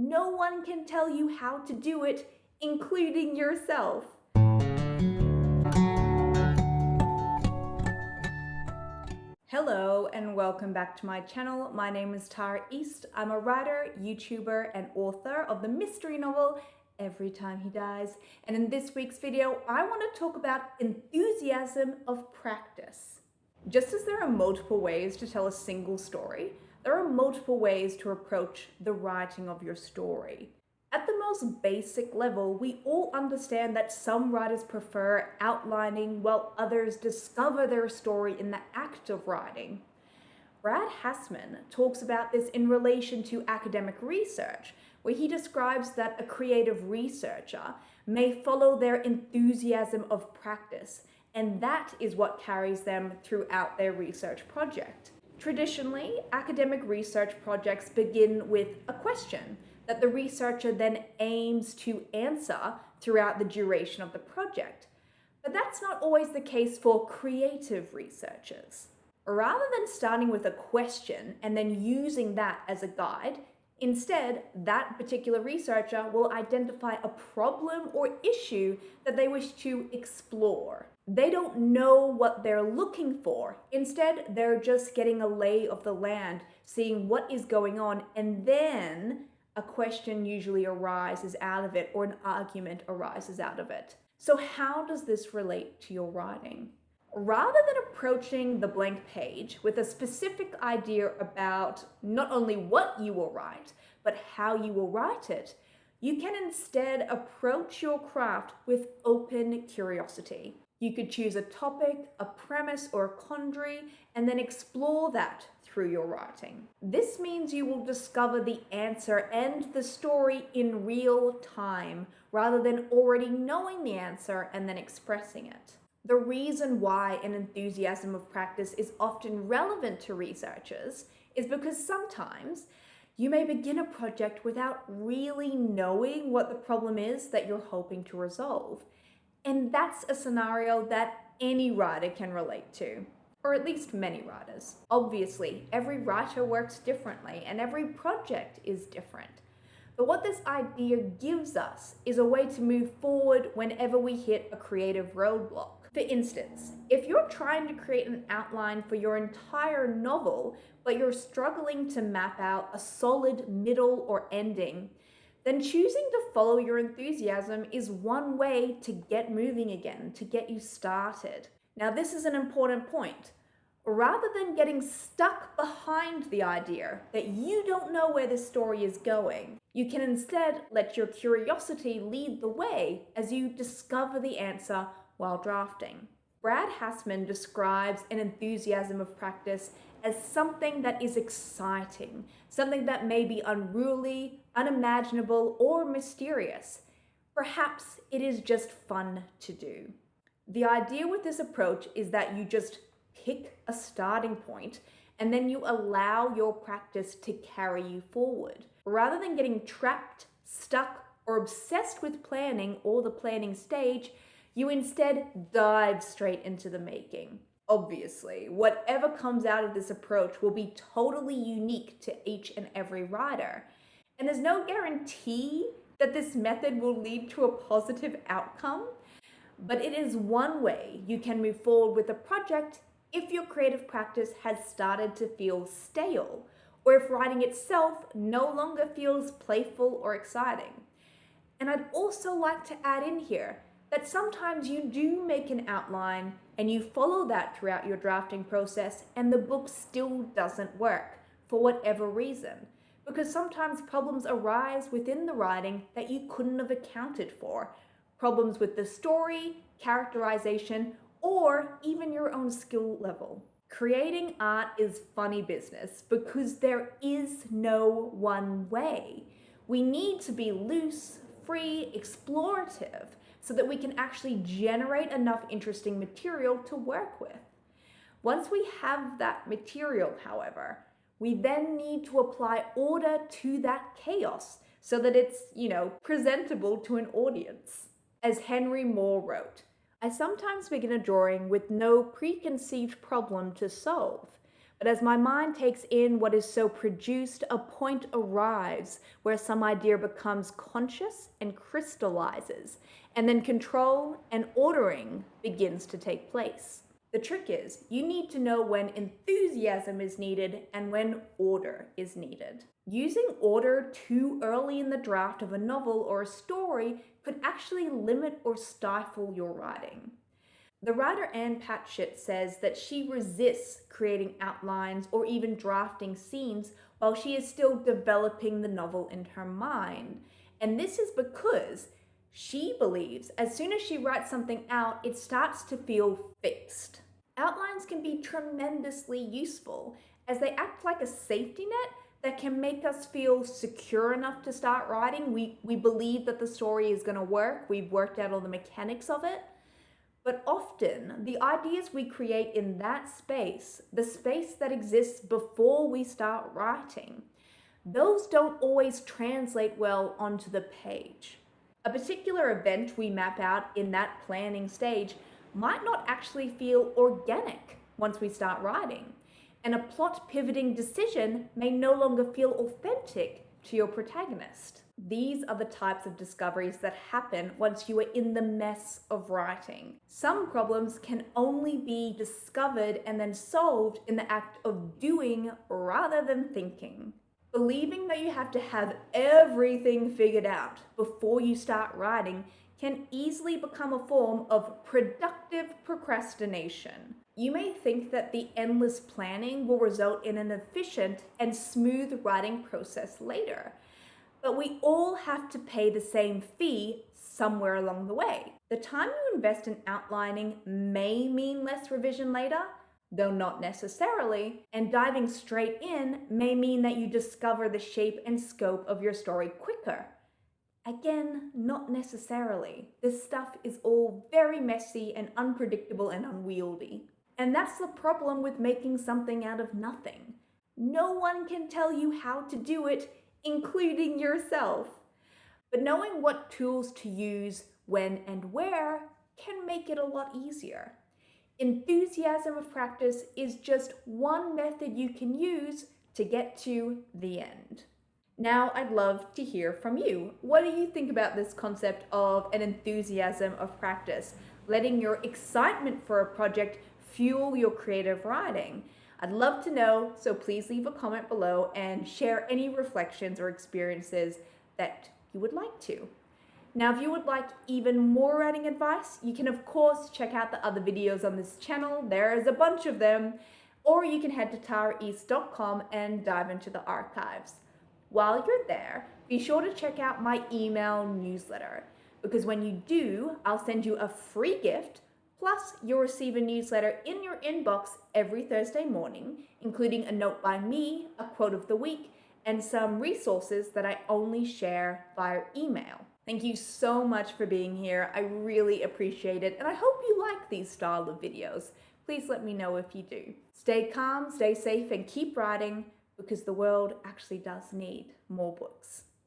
No one can tell you how to do it, including yourself. Hello and welcome back to my channel. My name is Tara East. I'm a writer, YouTuber, and author of the mystery novel Every Time He Dies. And in this week's video, I want to talk about enthusiasm of practice. Just as there are multiple ways to tell a single story, there are multiple ways to approach the writing of your story. At the most basic level, we all understand that some writers prefer outlining while others discover their story in the act of writing. Brad Hassman talks about this in relation to academic research, where he describes that a creative researcher may follow their enthusiasm of practice, and that is what carries them throughout their research project. Traditionally, academic research projects begin with a question that the researcher then aims to answer throughout the duration of the project. But that's not always the case for creative researchers. Rather than starting with a question and then using that as a guide, instead, that particular researcher will identify a problem or issue that they wish to explore. They don't know what they're looking for. Instead, they're just getting a lay of the land, seeing what is going on, and then a question usually arises out of it or an argument arises out of it. So how does this relate to your writing? Rather than approaching the blank page with a specific idea about not only what you will write, but how you will write it, you can instead approach your craft with open curiosity. You could choose a topic, a premise, or a quandary, and then explore that through your writing. This means you will discover the answer and the story in real time, rather than already knowing the answer and then expressing it. The reason why an enthusiasm of practice is often relevant to researchers is because sometimes you may begin a project without really knowing what the problem is that you're hoping to resolve. And that's a scenario that any writer can relate to, or at least many writers. Obviously, every writer works differently and every project is different. But what this idea gives us is a way to move forward whenever we hit a creative roadblock. For instance, if you're trying to create an outline for your entire novel, but you're struggling to map out a solid middle or ending, then choosing to follow your enthusiasm is one way to get moving again, to get you started. Now, this is an important point. Rather than getting stuck behind the idea that you don't know where this story is going, you can instead let your curiosity lead the way as you discover the answer while drafting. Brad Hassman describes an enthusiasm of practice as something that is exciting, something that may be unruly, unimaginable, or mysterious. Perhaps it is just fun to do. The idea with this approach is that you just pick a starting point and then you allow your practice to carry you forward. Rather than getting trapped, stuck, or obsessed with planning or the planning stage, you instead dive straight into the making. Obviously, whatever comes out of this approach will be totally unique to each and every writer. And there's no guarantee that this method will lead to a positive outcome, but it is one way you can move forward with a project if your creative practice has started to feel stale, or if writing itself no longer feels playful or exciting. And I'd also like to add in here that sometimes you do make an outline and you follow that throughout your drafting process and the book still doesn't work for whatever reason, because sometimes problems arise within the writing that you couldn't have accounted for. Problems with the story, characterization, or even your own skill level. Creating art is funny business because there is no one way. We need to be loose, free, explorative, so that we can actually generate enough interesting material to work with. Once we have that material, however, we then need to apply order to that chaos so that it's, presentable to an audience. As Henry Moore wrote, I sometimes begin a drawing with no preconceived problem to solve, But as my mind takes in what is so produced, a point arrives where some idea becomes conscious and crystallizes, and then control and ordering begins to take place. The trick is, you need to know when enthusiasm is needed and when order is needed. Using order too early in the draft of a novel or a story could actually limit or stifle your writing. The writer Ann Patchett says that she resists creating outlines or even drafting scenes while she is still developing the novel in her mind. And this is because she believes as soon as she writes something out, it starts to feel fixed. Outlines can be tremendously useful as they act like a safety net that can make us feel secure enough to start writing. We believe that the story is going to work. We've worked out all the mechanics of it. But often, the ideas we create in that space, the space that exists before we start writing, those don't always translate well onto the page. A particular event we map out in that planning stage might not actually feel organic once we start writing, and a plot pivoting decision may no longer feel authentic to your protagonist. These are the types of discoveries that happen once you are in the mess of writing. Some problems can only be discovered and then solved in the act of doing rather than thinking. Believing that you have to have everything figured out before you start writing can easily become a form of productive procrastination. You may think that the endless planning will result in an efficient and smooth writing process later. But we all have to pay the same fee somewhere along the way. The time you invest in outlining may mean less revision later, though not necessarily, and diving straight in may mean that you discover the shape and scope of your story quicker. Again, not necessarily. This stuff is all very messy and unpredictable and unwieldy. And that's the problem with making something out of nothing. No one can tell you how to do it, including yourself. But knowing what tools to use, when and where, can make it a lot easier. Enthusiasm of practice is just one method you can use to get to the end. Now I'd love to hear from you. What do you think about this concept of an enthusiasm of practice? Letting your excitement for a project fuel your creative writing. I'd love to know, so please leave a comment below and share any reflections or experiences that you would like to. Now, if you would like even more writing advice, you can of course check out the other videos on this channel. There's a bunch of them. Or you can head to taraeast.com and dive into the archives. While you're there, be sure to check out my email newsletter, because when you do, I'll send you a free gift. Plus, you'll receive a newsletter in your inbox every Thursday morning, including a note by me, a quote of the week, and some resources that I only share via email. Thank you so much for being here. I really appreciate it, and I hope you like these style of videos. Please let me know if you do. Stay calm, stay safe, and keep writing, because the world actually does need more books.